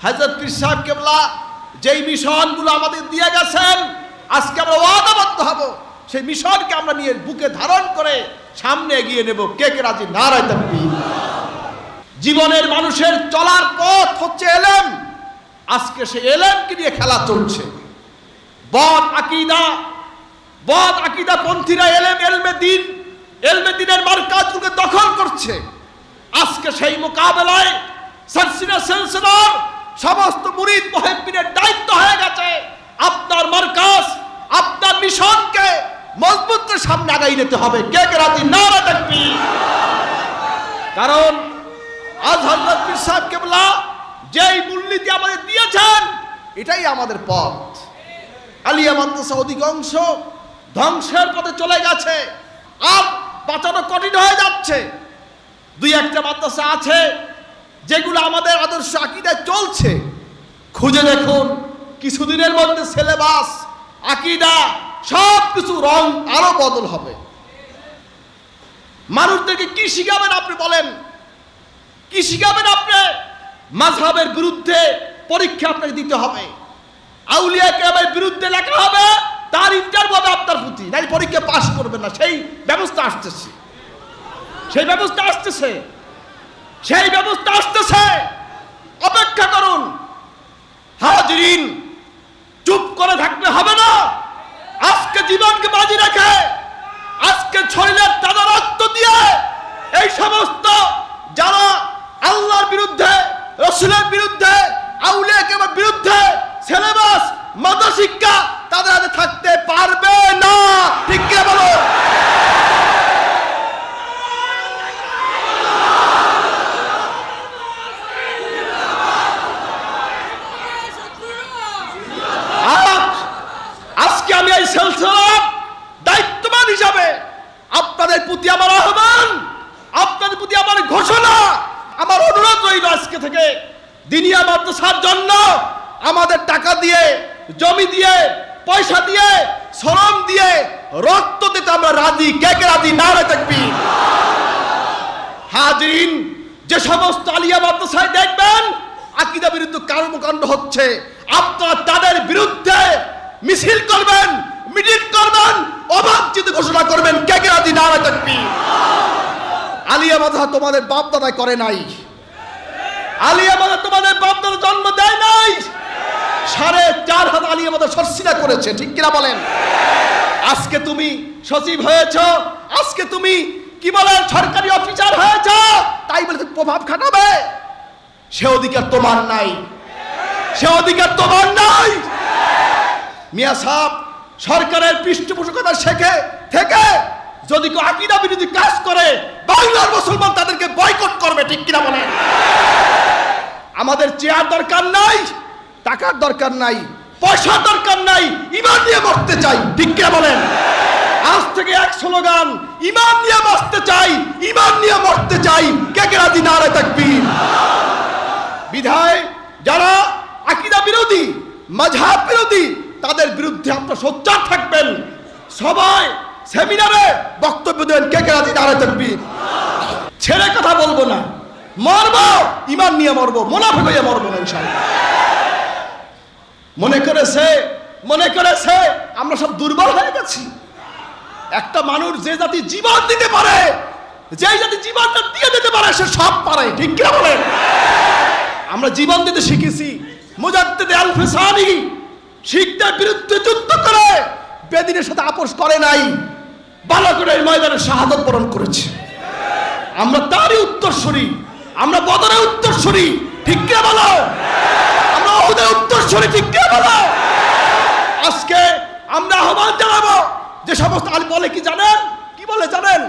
হযরত পীর সাহেব কেবলা যেই মিশনগুলো আমাদের দিয়ে গেছেন, আজকে আমরা ওয়াদাবদ্ধ হব সেই মিশনকে আমরা নিয়ে বুকে ধারণ করে সামনে এগিয়ে নেব। কে কে রাজি? নারায়ে তাকবীর। জীবনের মানুষের চলার পথ হচ্ছে এলেম। আজকে সেই এলেমকে নিয়ে খেলা চলছে। বদ আকীদা পন্থীরা এলমে দিনের মার্কাজগুলোকে দখল করছে। আজকে সেই মোকাবেলায় সিলসিলার সমস্ত মুরিদ মুহিব্বিনের দায়িত্ব হয়ে গেছে আপনার মার্কাজ, আপনার মিশনকে মজবুত করে সামনে আগাই নিতে হবে। কে কে রাজি? নারায়ে তাকবীর। কারণ আজ হযরত পীর সাহেব কেবলা যেই মূলনীতি আমাদের দিয়েছেন, এটাই আমাদের পথ। আলিয়া মাদ্রাসা অধিকাংশ ধ্বংসের পথে চলে গেছে, আর বাঁচানো কঠিন হয়ে যাচ্ছে। দুই একটা মাদ্রাসা আছে যেগুলো আমাদের আদর্শ আকীদায় চলছে। খুঁজে দেখুন, কিছুদিনের মধ্যে সিলেবাস, আকীদা সব কিছু রং আরো বদল হবে। মানুষদেরকে কি শিখাবেন আপনি বলেন? কি শিখাবেন আপনি? মাযহাবের বিরুদ্ধে পরীক্ষা আপনাকে দিতে হবে, আউলিয়া কেরামের বিরুদ্ধে লেখা হবে, তার ইন্টারভিউ হবে আপনার প্রতি, নাই পরীক্ষা পাস করবেন না। সেই ব্যবস্থা আসতেছে, সেই ব্যবস্থা আসতেছে। অপেক্ষা করুন হাজিরিন, চুপ করে থাকলে হবে না। আজকে জীবনকে বাজি রেখে, আজকে শরীরের তাজা রক্ত দিয়ে এই সমস্ত যারা আল্লাহর বিরুদ্ধে, রাসূলের বিরুদ্ধে, আউলিয়া কেরামের বিরুদ্ধে সিলেবাস, মাদ্রাসা শিক্ষা তাদের হাতে থাকতে পারবে না। ঠিক কি বলো? আজকে আমি এই সিলসিলার দায়িত্ববান হিসাবে আপনাদের প্রতি আমার আহ্বান, আপনাদের প্রতি আমার ঘোষণা, আমার অনুরোধ রইল, আজকে থেকে দিনিয়া মাদ্রাসার জন্য আমাদের টাকা দিয়ে, জমি দিয়ে, পয়সা দিয়ে, শ্রম দিয়ে, রক্ত দিতে আমরা রাজি। কে কে রাজি? নারায়ে তাকবীর। হাজিরিন, যে সমস্ত আলিয়া মাদ্রাসায় দেখবেন আকীদা বিরুদ্ধে কর্মকাণ্ড হচ্ছে, আপনারা তাদের বিরুদ্ধে মিছিল করবেন, মিটিং করবেন, অবাঞ্ছিত ঘোষণা করবেন। কে কে রাজি? নারায়ে তাকবীর। আলিয়া মাদ্রাসা তোমাদের বাপ দাদা করে নাই, আলিয়া মাদ্রাসা তোমাদের বাপ দাদা জন্ম দেয় নাই। ৪,৫০০ আলিয়া মাদ্রাসা সরসিনা করেছে। ঠিক কিনা বলেন? আজকে তুমি সচিব হয়েছ, আজকে তুমি কি বলেন সরকারি অফিসার হয়েছ, তাই বলে প্রভাব খাটাবে? সে অধিকার তোমার নাই, সে অধিকার তোমার নাই। মিয়া সাহেব, সরকারের পৃষ্ঠপোষকতা শেখে থেকে যদি কেউ আকীদা বিরোধী কাজ করে, বাংলার মুসলমান তাদেরকে বয়কট করবে। ঠিক কিনা বলেন? আমাদের চেয়ার দরকার নাই, টাকার দরকার নাই, পয়সার দরকার নাই, ঈমান নিয়ে মরতে চাই। ঠিক কিনা বলেন? আজ থেকে এক স্লোগান, ঈমান নিয়ে বাঁচতে চাই, ঈমান নিয়ে মরতে চাই। কে কে রাজি? নারায়ে তাকবীর। বিধায় যারা আকীদা বিরোধী, মাযহাব বিরোধী, তাদের বিরুদ্ধে আপনারা সোচ্চার থাকবেন। সবাই সেমিনারে বক্তব্য দেন। কে কে রাজি? নারায়ে তাকবীর। ছেড়ে কথা বলবো না, মরবো ঈমান নিয়ে মরবো, মুনাফিক হয়ে মরবো না ইনশাআল্লাহ। মনে করেছে আমরা সব দুর্বল হয়ে গেছি। একটা মানুষ যে জাতি জীবন দিতে পারে, যে জাতি জীবনটা দিয়ে দিতে পারে, সে সব পারে। ঠিক কি বলেন? আমরা জীবন দিতে শিখেছি। মুজাদ্দিদ আল-ফিসানি শিখদের বিরুদ্ধে যুদ্ধ করে বেদিনের সাথে আপোষ করে নাই, ভালো করে ময়দানে শাহাদত বরণ করেছে। আমরা তারই উত্তরসূরি, আমরা বদরের উত্তরসূরি। ঠিক কি বলো? আমরা উহুদের উত্তরসূরি। ঠিক কি বলো? আজকে আমরা আহ্বান জানাবো, যে সমস্ত আলী বলে কি জানেন, কি বলে জানেন?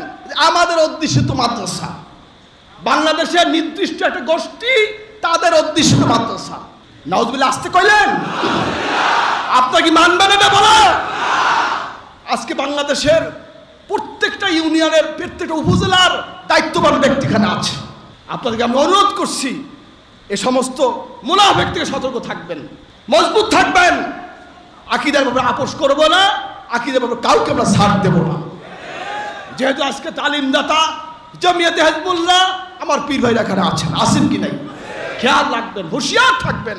আমাদের অধ্যুষিত মাদ্রাসা, বাংলাদেশের নির্দিষ্ট একটা গোষ্ঠী, তাদের অধ্যুষিত মাদ্রাসা। নাউজুবিল্লাহ আসতে কইলেন? আপনারা কি মানবেন এটা বলা? আজকে বাংলাদেশের প্রত্যেকটা ইউনিয়নের, প্রত্যেকটা উপজেলার দায়িত্ববান ব্যক্তি এখানে আছে। আপনাদেরকে আমি অনুরোধ করছি, এ সমস্ত মুনাফিক থেকে সতর্ক থাকবেন, মজবুত থাকবেন। আকীদার ব্যাপারে আপোষ করব না, আকীদার ব্যাপারে কাউকে আমরা ছাড় দেব না। যেহেতু আজকে তালিমদাতা জমিয়তে হিজবুল্লাহ আমার পীর ভাইরা এখানে আছেন, আসেন কি নাই? খেয়াল রাখবেন, হুঁশিয়ার থাকবেন,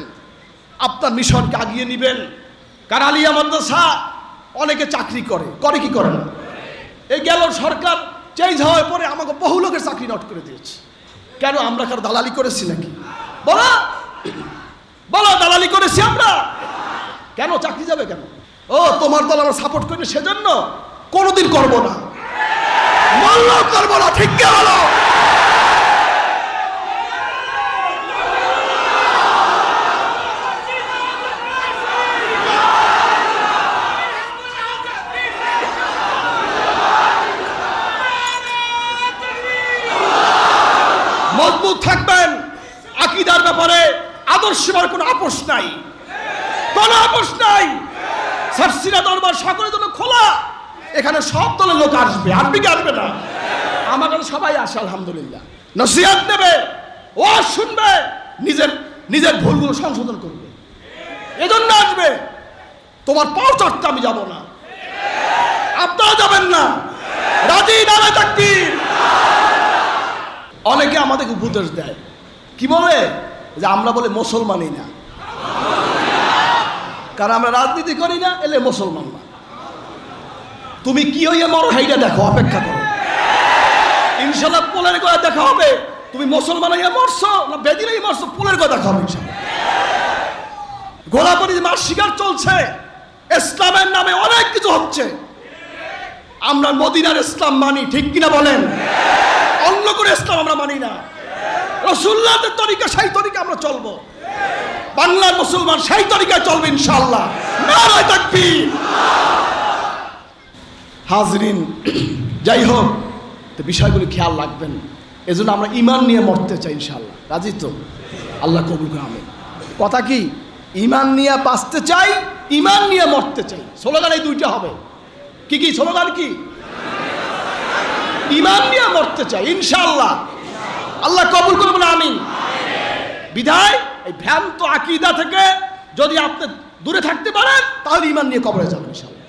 আপনার মিশনকে আগিয়ে নেবেন। কারণ আলিয়া মাদ্রাসা অনেকে চাকরি করে কি করে না? এই গেল সরকার চেঞ্জ হওয়ার পরে আমাকে বহু লোকের চাকরি নট করে দিয়েছে। কেন? আমরা কারো দালালি করেছি নাকি? বলো বলো, দালালি করেছি আমরা? কেন চাকরি যাবে কেন? ও তোমার দল আমরা সাপোর্ট করি সেজন্য? কোনোদিন করবো না, বললেও করবো না, ঠিক কে বলো? মজবুত থাকবেন আকীদার ব্যাপারে, আদর্শের কোনো আপোষ নাই, কোনো আপোষ নাই। সারসিনা দরবার সকলের জন্য খোলা, এখানে সব দলের লোক আসবে, আসবে কি আসবে না? আমার কাছে সবাই আসে আলহামদুলিল্লাহ, নসিহত নেবে, ওয়াজ শুনবে, নিজের ভুলগুলো সংশোধন করবে, এজন্য আসবে। তোমার পাও চড়তে আমি যাব না, আপনারা যাবেন না। রাজি? নারে তাকবীর। অনেকে আমাদেরকে উপদেশ দেয়, কি বলে? যে আমরা বলে মুসলমানই না, কারণ আমরা রাজনীতি করি না, এলে মুসলমান না। তুমি কি হইয়া মরো হাইটা দেখো, অপেক্ষা করো, ইনশাল্লাহ পোলের গলা দেখা হবে। তুমি মুসলমান হইয়া মরছো না বেদিন হইয়া মরছো, পোলের গলা দেখা হবে ইনশাল্লাহ। গোলাপরি মাস শিকার চলছে, ইসলামের নামে অনেক কিছু হচ্ছে। আমরা মদিনার ইসলাম মানি, ঠিক কিনা বলেন? অন্য করে ইসলাম আমরা মানি না। রাসূলুল্লাহর তরিকা, সেই তরিকা আমরা চলবো। বাংলার মুসলমান সেই তরিকায় চলবে ইনশাআল্লাহ। নারে তাকবীর। হাজরিন, যাই হোক, তো বিষয়গুলো খেয়াল রাখবেন। এজন্য আমরা ঈমান নিয়ে মরতে চাই ইনশাআল্লাহ। রাজি তো? আল্লাহ কবুল করে। আমিন। কথা কি? ঈমান নিয়ে বাঁচতে চাই, ঈমান নিয়ে মরতে চাই। স্লোগান এই দুইটা হবে। কি কি স্লোগান? কি? ঈমান নিয়ে মরতে চাই ইনশাআল্লাহ। আল্লাহ কবুল করবেন। আমিন। বিদায় এই ভ্রান্ত আকীদা থেকে যদি আপনি দূরে থাকতে পারেন, তাহলে ঈমান নিয়ে কবরে যাবেন ইনশাআল্লাহ।